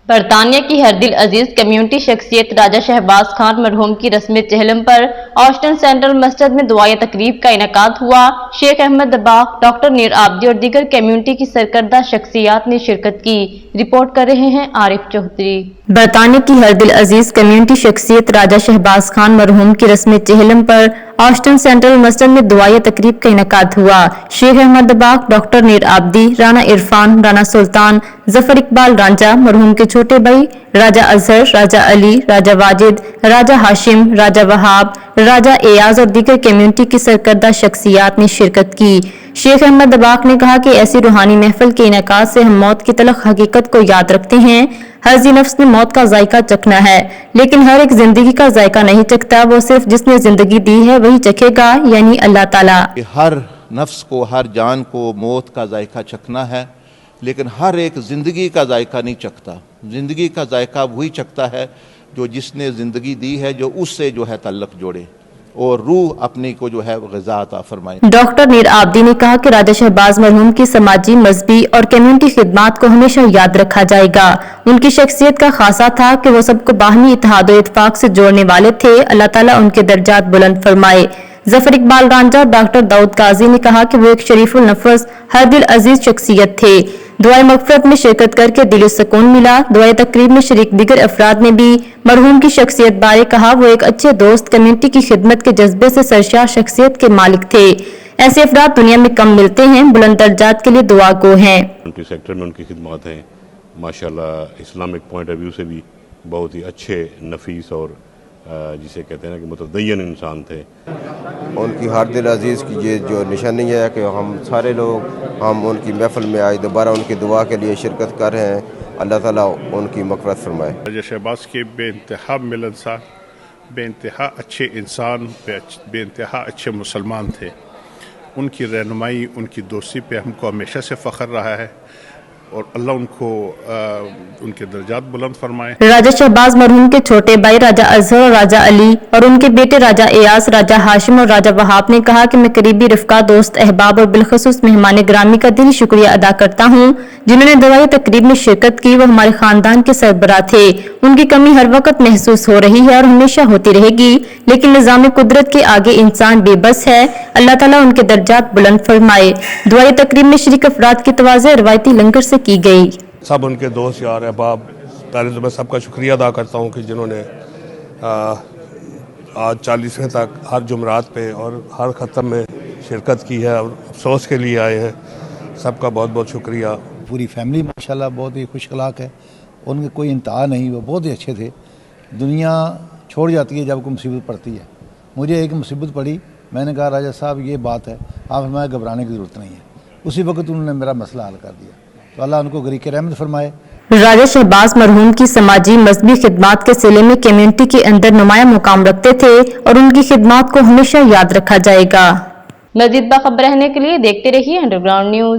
برطانیہ کی ہر دل عزیز کمیونٹی شخصیت راجہ شہباز خان مرحوم کی رسم چہلم پر آسٹن سینٹرل مسجد میں دعائیہ تقریب کا انعقاد ہوا۔ شیخ احمد دباغ، ڈاکٹر نیر آبدی اور دیگر کمیونٹی کی سرکردہ شخصیات نے شرکت کی۔ رپورٹ کر رہے ہیں عارف چودھری۔ برطانیہ کی ہر دل عزیز کمیونٹی شخصیت راجہ شہباز خان مرحوم کی رسم چہلم پر آسٹن سینٹرل مسجد میں دعائیہ تقریب کا انعقاد ہوا۔ شیخ احمد دباغ، ڈاکٹر نیر آبدی، رانا عرفان، رانا سلطان، ظفر اقبال رانجھا، مرحوم کے چھوٹے بھائی راجہ اظہر، راجہ علی، راجہ واجد، راجہ ہاشم، راجہ وہاب، راجہ ایاز اور دیگر کمیونٹی کی سرکردہ شخصیات نے شرکت کی۔ شیخ احمد دباغ نے کہا کہ ایسی روحانی محفل کے انعقاد سے ہم موت کی تلخ حقیقت کو یاد رکھتے ہیں۔ ہر ذی نفس نے موت کا ذائقہ چکھنا ہے، لیکن ہر ایک زندگی کا ذائقہ نہیں چکھتا، وہ صرف جس نے زندگی دی ہے وہی چکھے گا، یعنی اللہ تعالیٰ۔ ہر نفس کو، ہر جان کو موت کا ذائقہ چکھنا ہے، لیکن ہر ایک زندگی کا ذائقہ نہیں چکھتا۔ زندگی کا ذائقہ وہی چکھتا ہے جو جس نے زندگی دی ہے، جو اس سے جو ہے تعلق جوڑے اور روح اپنی کو جو ہے غذا عطا فرمائے۔ ڈاکٹر نیر آبدی نے کہا کہ راجہ شہباز مرحوم کی سماجی، مذہبی اور کمیونٹی خدمات کو ہمیشہ یاد رکھا جائے گا۔ ان کی شخصیت کا خاصہ تھا کہ وہ سب کو باہمی اتحاد و اتفاق سے جوڑنے والے تھے۔ اللہ تعالیٰ ان کے درجات بلند فرمائے۔ ظفر اقبال رانجھا اور ڈاکٹر داؤد قاضی نے کہا کہ وہ ایک شریف النفس، ہر دل عزیز شخصیت تھے۔ دعائے مغفرت میں شرکت کر کے دلی سکون ملا۔ دعائے تقریب میں شریک دیگر افراد نے بھی مرحوم کی شخصیت بارے کہا۔ وہ ایک اچھے دوست، کمیونٹی کی خدمت کے جذبے سے سرشار شخصیت کے مالک تھے۔ ایسے افراد دنیا میں کم ملتے ہیں، بلند درجات کے لیے دعا گو ہیں۔ کمیونٹی سیکٹر میں ان کی خدمات ہیں، ماشاءاللہ اسلامک پوائنٹ آف ویو سے بھی بہت ہی اچھے، نفیس اور جسے کہتے ہیں کہ متدین انسان تھے۔ ان کی ہر دل عزیز کی یہ جو نشانی ہے کہ ہم سارے لوگ ان کی محفل میں آئے، دوبارہ ان کی دعا کے لیے شرکت کر رہے ہیں۔ اللہ تعالیٰ ان کی مغفرت فرمائے۔ راجہ شہباز کے بے انتہا ملنسار، بے انتہا اچھے انسان، بے انتہا اچھے مسلمان تھے۔ ان کی رہنمائی، ان کی دوستی پہ ہم کو ہمیشہ سے فخر رہا ہے اور اللہ ان کو ان کے درجات بلند فرمائے۔ راجہ شہباز مرحوم کے چھوٹے بھائی راجہ اظہر اور راجہ علی اور ان کے بیٹے راجہ ایاز، راجہ ہاشم اور راجہ وہاب نے کہا کہ میں قریبی رفقا، دوست، احباب اور بالخصوص مہمان گرامی کا دلی شکریہ ادا کرتا ہوں جنہوں نے دعائیہ تقریب میں شرکت کی۔ وہ ہمارے خاندان کے سربراہ تھے۔ ان کی کمی ہر وقت محسوس ہو رہی ہے اور ہمیشہ ہوتی رہے گی، لیکن نظام قدرت کے آگے انسان بے بس ہے۔ اللہ تعالیٰ ان کے درجات بلند فرمائے۔ دعائیہ تقریب میں شریک افراد کی توازیع روایتی لنگر سے کی گئی۔ سب ان کے دوست، یار، احباب، پہلے تو میں سب کا شکریہ ادا کرتا ہوں کہ جنہوں نے آج 40ویں تک ہر جمعرات پہ اور ہر ختم میں شرکت کی ہے اور افسوس کے لیے آئے ہیں۔ سب کا بہت بہت شکریہ۔ پوری فیملی ماشاءاللہ بہت ہی خوش اخلاق ہے، ان کے کوئی انتہا نہیں، وہ بہت ہی اچھے تھے۔ دنیا چھوڑ جاتی ہے جب کوئی مصیبت پڑتی ہے۔ مجھے ایک مصیبت پڑی، میں نے کہا راجہ صاحب یہ بات ہے، آپ ہمیں گھبرانے کی ضرورت نہیں ہے۔ اسی وقت انہوں نے میرا مسئلہ حل کر دیا، تو اللہ ان کو غریق رحمت فرمائے۔ راجہ شہباز مرحوم کی سماجی، مذہبی خدمات کے سلسلے میں کمیونٹی کے اندر نمایاں مقام رکھتے تھے اور ان کی خدمات کو ہمیشہ یاد رکھا جائے گا۔ مزید باخبر رہنے کے لیے دیکھتے رہیے انڈر گراؤنڈ نیوز۔